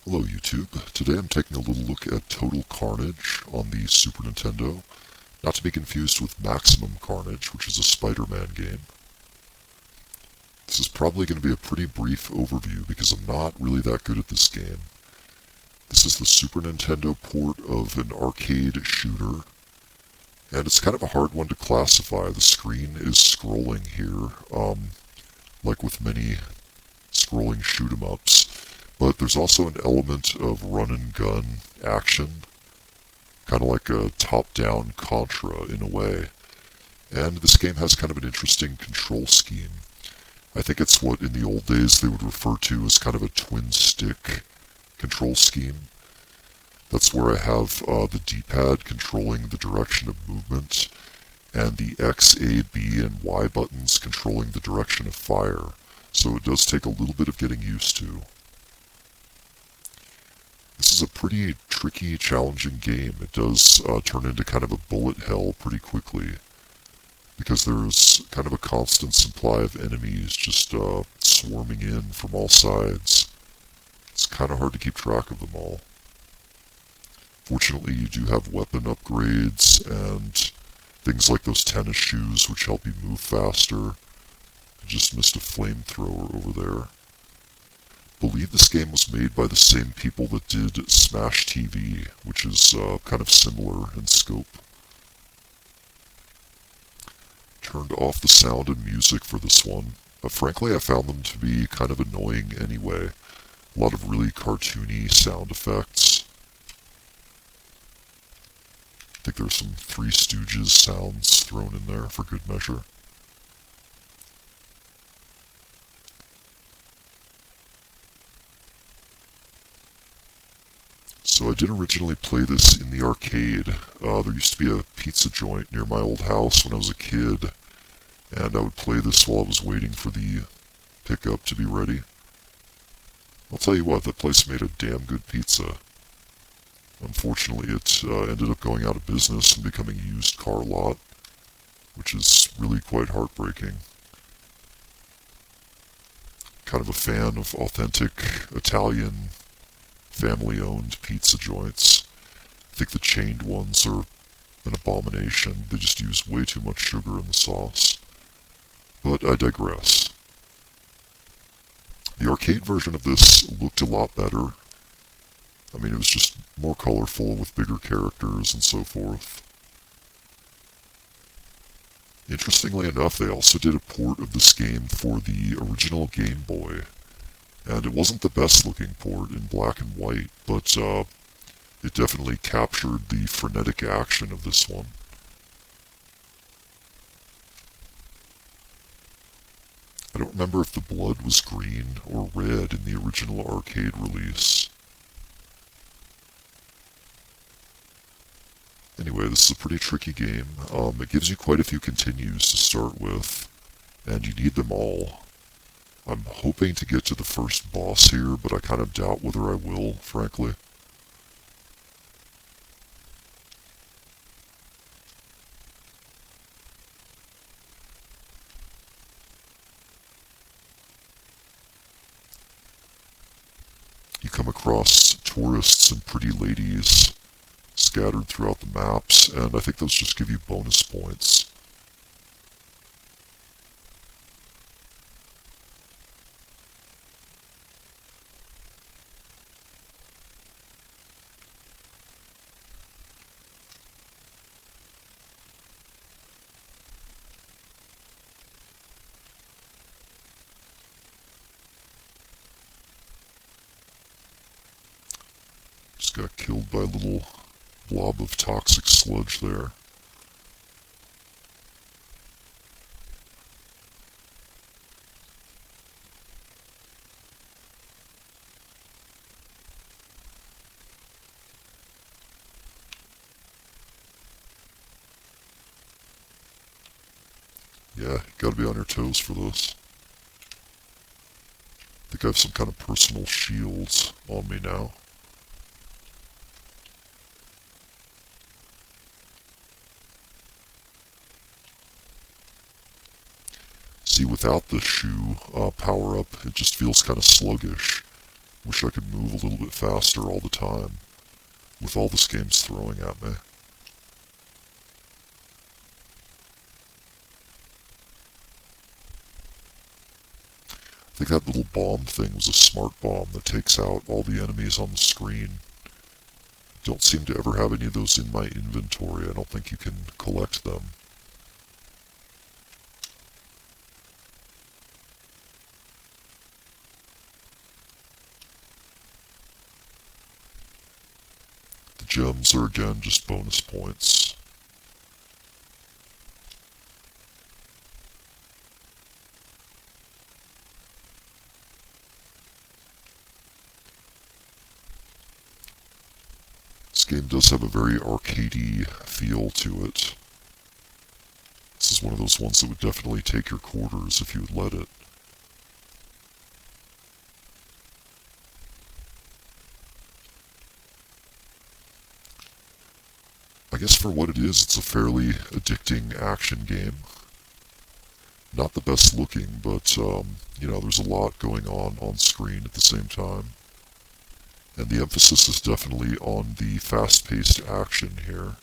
Hello YouTube. Today I'm taking a little look at Total Carnage on the Super Nintendo, not to be confused with Maximum Carnage, which is a Spider-Man game. This is probably going to be a pretty brief overview because I'm not really that good at this game. This is the Super Nintendo port of an arcade shooter, and it's kind of a hard one to classify. The screen is scrolling here, like with many scrolling shoot-em-ups. But there's also an element of run-and-gun action, kind of like a top-down Contra in a way. And this game has kind of an interesting control scheme. I think it's what in the old days they would refer to as kind of a twin-stick control scheme. That's where I have the D-pad controlling the direction of movement, and the X, A, B, and Y buttons controlling the direction of fire. So it does take a little bit of getting used to. This is a pretty tricky, challenging game. It does turn into kind of a bullet hell pretty quickly, because there's kind of a constant supply of enemies just swarming in from all sides. It's kind of hard to keep track of them all. Fortunately, you do have weapon upgrades and things like those tennis shoes which help you move faster. I just missed a flamethrower over there. I believe this game was made by the same people that did Smash TV, which is kind of similar in scope. Turned off the sound and music for this one. Frankly, I found them to be kind of annoying anyway. A lot of really cartoony sound effects. I think there's some Three Stooges sounds thrown in there for good measure. So I did originally play this in the arcade. There used to be a pizza joint near my old house when I was a kid, and I would play this while I was waiting for the pickup to be ready. I'll tell you what, that place made a damn good pizza. Unfortunately, it ended up going out of business and becoming a used car lot, which is really quite heartbreaking. Kind of a fan of authentic Italian family-owned pizza joints. I think the chained ones are an abomination. They just use way too much sugar in the sauce. But I digress. The arcade version of this looked a lot better. I mean, it was just more colorful with bigger characters and so forth. Interestingly enough, they also did a port of this game for the original Game Boy. And it wasn't the best looking port in black and white, but it definitely captured the frenetic action of this one. I don't remember if the blood was green or red in the original arcade release. Anyway, this is a pretty tricky game. It gives you quite a few continues to start with, and you need them all. I'm hoping to get to the first boss here, but I kind of doubt whether I will, frankly. You come across tourists and pretty ladies scattered throughout the maps, and I think those just give you bonus points. Just got killed by a little blob of toxic sludge there. Yeah, gotta be on your toes for this. I think I have some kind of personal shields on me now. See, without the shoe power-up, it just feels kind of sluggish. Wish I could move a little bit faster all the time, with all this game's throwing at me. I think that little bomb thing was a smart bomb that takes out all the enemies on the screen. Don't seem to ever have any of those in my inventory. I don't think you can collect them. The gems are again just bonus points. This game does have a very arcadey feel to it. This is one of those ones that would definitely take your quarters if you would let it. I guess for what it is, it's a fairly addicting action game. Not the best looking, but, there's a lot going on screen at the same time. And the emphasis is definitely on the fast-paced action here.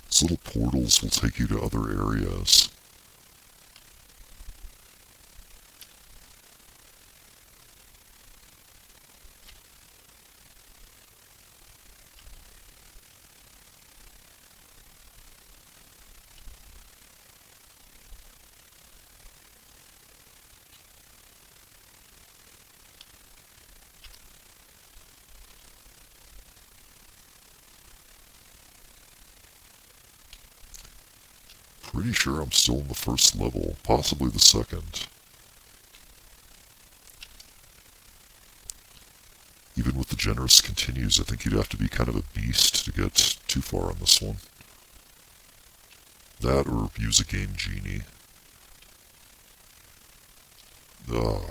These little portals will take you to other areas. Pretty sure I'm still in the first level, possibly the second. Even with the generous continues, I think you'd have to be kind of a beast to get too far on this one. That or use a Game Genie. Ugh.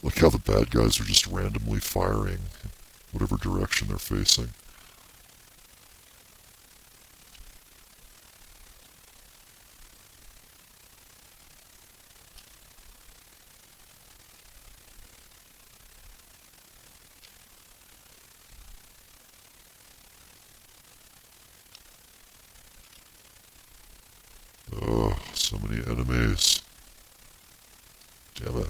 Like how the bad guys are just randomly firing whatever direction they're facing. Oh, so many enemies. Damn it.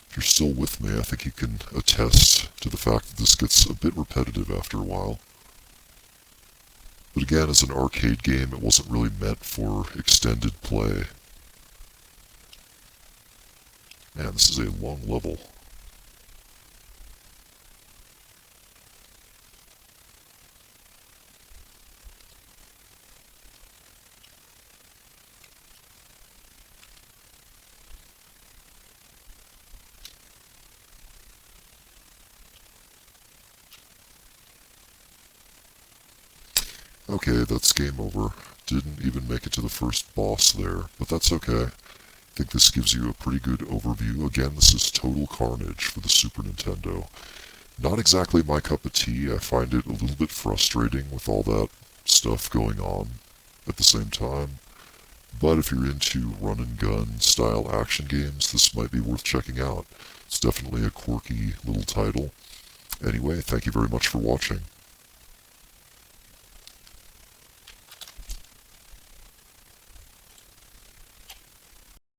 If you're still with me, I think you can attest to the fact that this gets a bit repetitive after a while. But again, as an arcade game, it wasn't really meant for extended play. Man, this is a long level. Okay, that's game over. Didn't even make it to the first boss there, but that's okay. I think this gives you a pretty good overview. Again, this is Total Carnage for the Super Nintendo. Not exactly my cup of tea. I find it a little bit frustrating with all that stuff going on at the same time. But if you're into run-and-gun style action games, this might be worth checking out. It's definitely a quirky little title. Anyway, thank you very much for watching.